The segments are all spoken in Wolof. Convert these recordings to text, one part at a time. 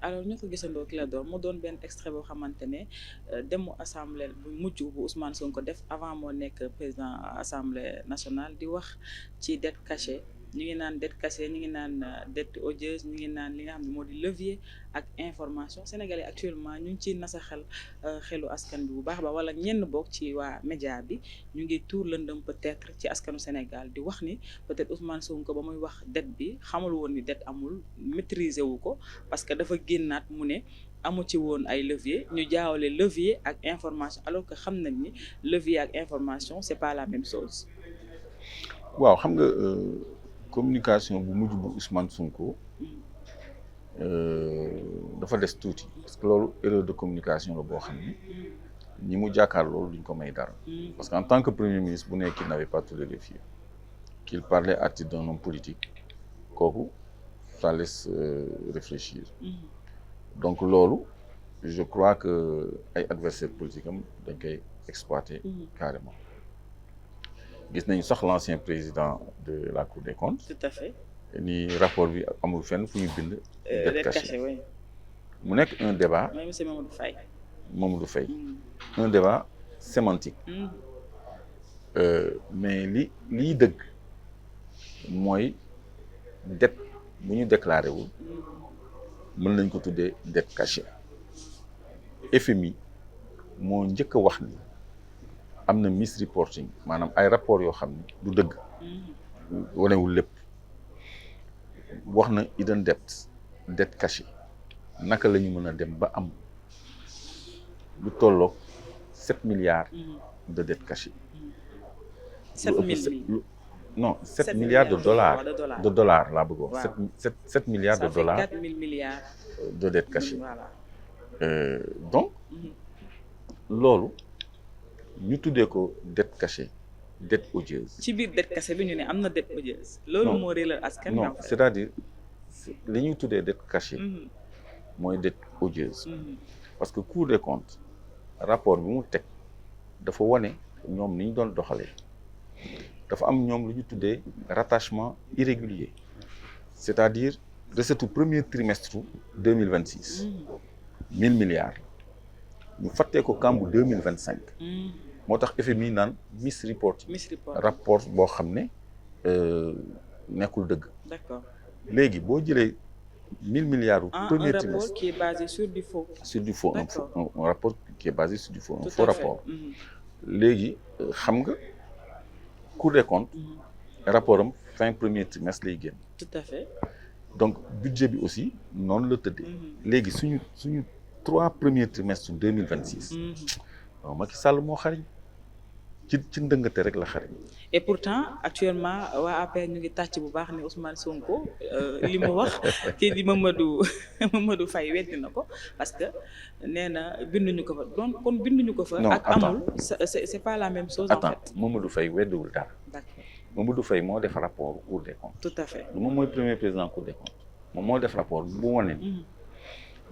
alors ñu ko gisandoo Clédor mu doon benn extrait boo xamante ne demu assemblée bu mujj bu Ousmane Sonko def avant moo nekk président assemblée nationale di wax ci dette cachée ñu ngi naan dette cachée ñu ngi naan dette odieuse ñu ngi naan li nga xam ne moo di levier ak information sénégalais actuellement ñu ngi ciy nasa xelu askan bi bu baax ba wala ñenn bokk ci waa média bi ñu ngi tuur lëndëm peut-être ci askanu Sénégal di wax ni peut-être Ousmane Sonko ba muy wax dette bi xamul woon ni dette amul maîtriser wu ko parce que dafa génnaat mu ne amu ci woon ay levier ñu jaawale levier ak information alors que xam nañ ni levier ak information c'est pas la même chose. waaw xam nga communication bu mujj bu Ousmane Sonko dafa des tuuti parce que loolu erreur de communication la boo xam ni ñi mu jàkkaar loolu duñ ko may dara parce que en tant que premier ministre bu nekk qu'il n'avait pas tous les leviers qu'il parlait à titre d'un homme politique kooku ça laisse réfléchir donc loolu je crois que ay adversaires politiques am dañ koy exploiter carrément gis nañu sax l'ancien président de la Cour des comptes. Tout à fait. ni rapport bi amul fenn fu ñu bind. dette cachée oui. mu nekk un débat. même monsieur Mamadou Faye. Un débat sémantique. Mais liy dëgg mooy dette bu ñu déclaré wul mën nañ ko tuddee dette cachée. FMI moo njëkk a wax ni am na misreporting maanaam ay rapport yoo xam ne du dëgg wanewul lépp wax na hidden debt dette cachée naka la ñu mën a dem ba am lu tolloog 7 milliards de dette cachée. 7 milliards de dollars laa bëgg wax 7 milliards de dollars. Ça fait 4 000 milliards de dette cachée. Voilà. Donc loolu ñu tuddee ko dette cachée dette odieuse. ci biir dette cachée bi ñu ne am na dette odieuse. loolu moo réeral askan wi. non c'est-à-dire li ñuy tuddee dette cachée. mooy dette odieuse. parce que Cour des comptes rapport bi mu teg dafa wane ñoom ni ñu doon doxalee dafa am ñoom lu ñu tuddee rattachement irrégulier c'est-à-dire recette au premier trimestre 2026 1000 milliards ñu fàttee ko kàmbu 2025 moo tax FMI naan misreport rapport boo xam ne nekkul dëgg. D'accord. léegi boo jëlee 1000 milliards au premier trimestre. Un rapport qui est basé sur du faux. Sur du faux, un rapport qui est basé sur du faux, Tout un faux rapport. léegi xam nga Cour des comptes rapport am fin premier trimestre lay génn. Tout à fait. donc budget bi aussi noonu la tëddee. léegi suñu 3 premiers trimestres 2026. waaw Macky Sall moo xariñ ci ndëngate rek la xariñ. et pourtant actuellement waa APR ñu ngi tàcc bu baax ne Ousmane Sonko li mu wax kii di Mamadou Faye weddi na ko parce que nee na binduñu ko fa donc kon binduñu ko fa. ak amul c'est pas la même chose. Attends, en fait Mamadou Faye weddiwul dara. d'accord. Mamadou Faye moo def rapport Cour des comptes. Tout à fait. moom mooy premier président Cour des comptes moom moo def rapport bu wane ni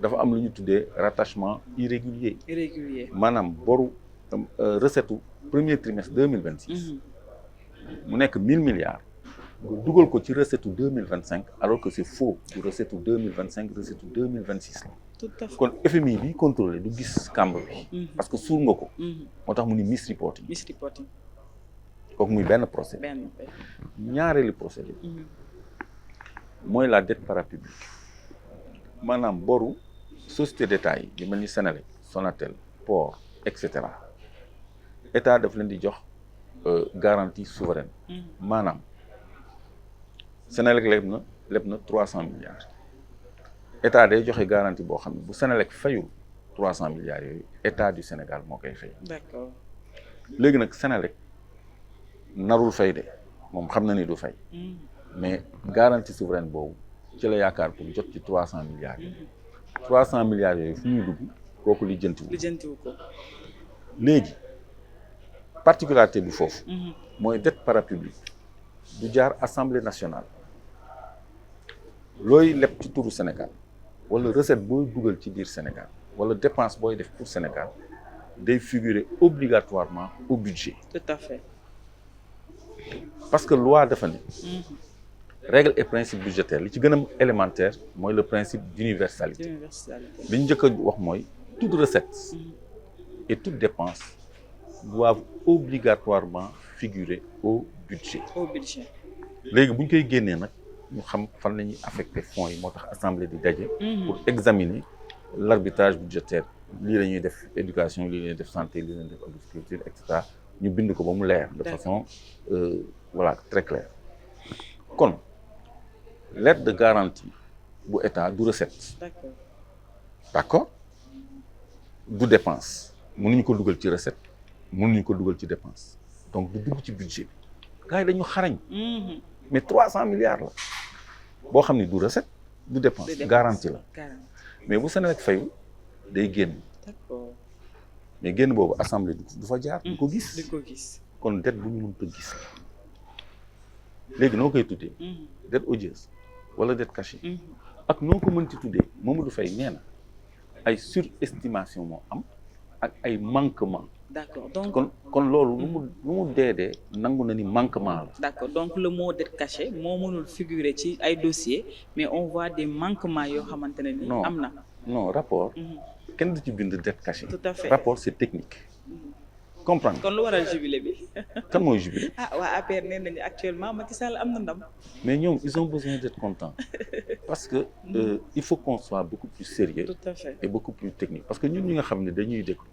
dafa am lu ñu tuddee rattachement irrégulier. Irrégulier. maanaam boru recette u premier trimestre 2026. mu nekk 1000 milliards. nga dugal ko ci recette u 2025 alors que c'est faux du recette u 2025 recette u 2026 la. Tout à fait. kon FMI bi contrôlé du gis kàmb bi. parce que suur nga ko. moo tax mu ni misreporting. Misreporting. kooku muy benn procès. benn. ñaareelu procédé mooy la dette parapublique maanaam boru société d'État yi yu mel ni Senelec Sonatel Port et cetera état daf leen di jox garantie souveraine maanaam Senelec leb na 300 milliards état day joxe garantie boo xam ne bu Senelec fayul 300 milliards yooyu état du Sénégal moo koy fay. D'accord. léegi nag Senelec narul fay de moom xam na ni du fay. mais garantie souveraine boobu ci la yaakaar pour jot ci 300 milliards yi. 300 milliards yooyu fu ñuy dugg kooku lijjantiwu ko. léegi particularité bi foofu. mooy dette parapublique du jaar assemblée nationale. looy leb ci turu Sénégal wala recette booy dugal ci biir Sénégal wala dépense booy def pour Sénégal day figurer obligatoirement au budget. Tout à fait. parce que loi dafa ne règle et principe budgétaire li ci gën a élémentaire mooy le principe d'universalité. li ñu njëkk a wax mooy toute recette et toute dépense doivent obligatoirement figurer au budget. léegi bu ñu koy génnee nag ñu xam fan la ñuy affecté fonds yi moo tax assemblée di daje. pour examiner l'arbitrage budgétaire lii la ñuy def éducation lii la ñuy def santé lii la ñuy def agriculture et cetera ñu bind ko ba mu leer. de façon voilà très claire. kon lettre de garantie bu état du recette. d'accord du dépense mënuñu ko dugal ci recette mënuñu ko dugal ci dépense donc du dugg ci budget bi gars yi dañu xarañ. mais 300 milliards la boo xam ne du recette du dépense garantie la mais bu Senelec fayu day génn. mais génn boobu assemblée du fa jaar. du ko gis kon dette bu ñu mënut a gis léegi noo koy tuddee. dette odieuse wala dette cachée. ak noo ko mënti tuddee Mamadou Faye nee na ay surestimation moo am ak ay manquement. d'accord donc kon loolu lu mu dee nangu na ni manquement la. d'accord donc le mot dette cachée moo mënul figurer ci ay dossiers mais on voit des manquements yoo xamante ne ni am na. non rapport. kenn du ci bind dette cachée. tout à fait rapport c'est technique. comprendre kon lu waral jubilé bi. kan mooy jubilé. waa APR nee nañu actuellement Macky Sall am na ndam. mais ñoom ils ont besoin d'être contents parce que il faut qu'on soit beaucoup plus sérieux. tout à fait et beaucoup plus technique parce que ñun ñi nga xam ne dañuy déglu.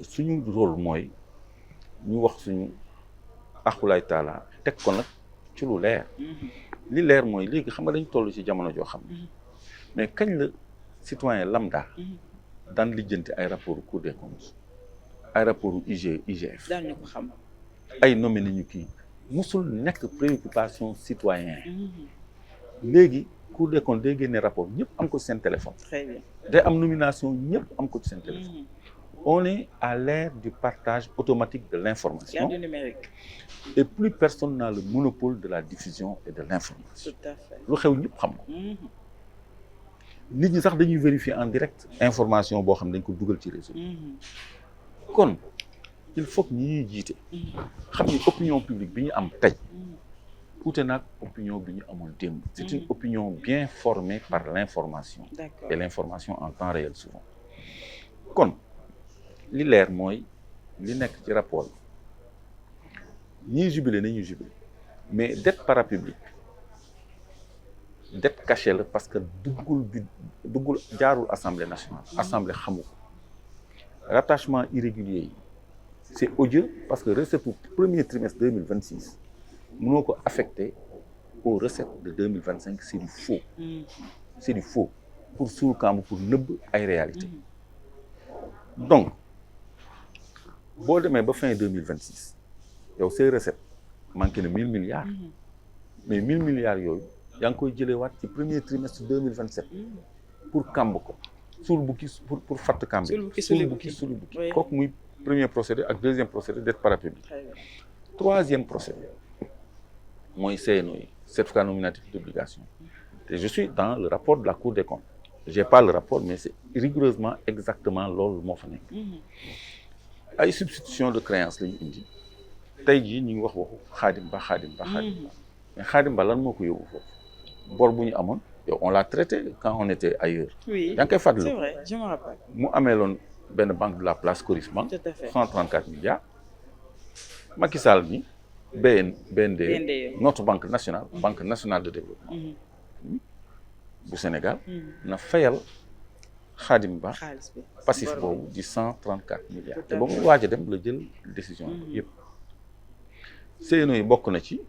suñu rôle mooy ñu wax suñu axulaay taala teg ko nag ci lu leer. li leer mooy léegi xam nga dañu toll ci jamono joo xam ne mais kañ la citoyen lambda daan lijjanti ay rapport Cour des comptes ay rapport IGF daan ñu ko xam ay nommé nañu kii musul nekk préoccupation citoyen léegi Cour des comptes day génne rapport ñëpp am ko ci seen téléphone. très bien day am nomination ñëpp am ko ci seen téléphone. On est à l'ère du partage automatique de l'information. Du numérique. Et plus personne n'a le monopole de la diffusion et de l'information. Tout à fait. lu xew ñëpp xam ko. nit ñi sax dañuy vérifier en direct information boo xam ne dañ ko dugal ci réseau. kon il faut que ñi ñuy jiite. xam ni opinion publique bi ñu am tey. uute naag opinion bi ñu amoon démb. C'est une opinion bien formée par l'information. D'accord. Et l'information en temps réel souvent. kon li leer mooy li nekk ci rapport ñiy jubilé nañuy jubilé mais dette parapublique dette cachée la parce que duggul jaarul assemblée nationale. assemblée xamu ko rattachement irrégulier yi c'est odieux parce que recette pour premier trimestre 2026 mënoo ko affecté aux recettes de 2025 c'est du faux. C'est du faux pour suul kamb pour nëbb ay réalité donc boo demee ba fin 2026 yow say recette manqué na 1000 milliards mais 1000 milliards yooyu yaa ngi koy jëlee waat ci premier trimestre 2027 pour kamb ko suul bukki pour fatt kamb suul bukki kooku muy premier procédé ak deuxième procédé dette parapublique. troisième procédé mooy CNO yi certificat nominatif d'obligation et je suis dans le rapport de la Cour des comptes. J'ai pas le rapport mais c'est rigoureusement exactement loolu moo fa nekk. ay substitution de créance la ñu indi tey jii ñu ngi wax waxu Xaadim Ba mais Xaadim Ba lan moo ko yóbbu foofu bor bu ñu amoon yow on l'a traité quand on était ailleurs. oui yaa ngi koy fàttali. c'est vrai je me rappelle. mu ameeloon benn banque de la place Coris Bank. tout à fait 134 milliards. Macky Sall ni BNDE notre banque nationale. banque nationale de développement. bu Sénégal. na fayal Xaadim Ba passif boobu di 134 milliards te ba mu waaj a dem la jël décision yëpp CNO yi bokk na ci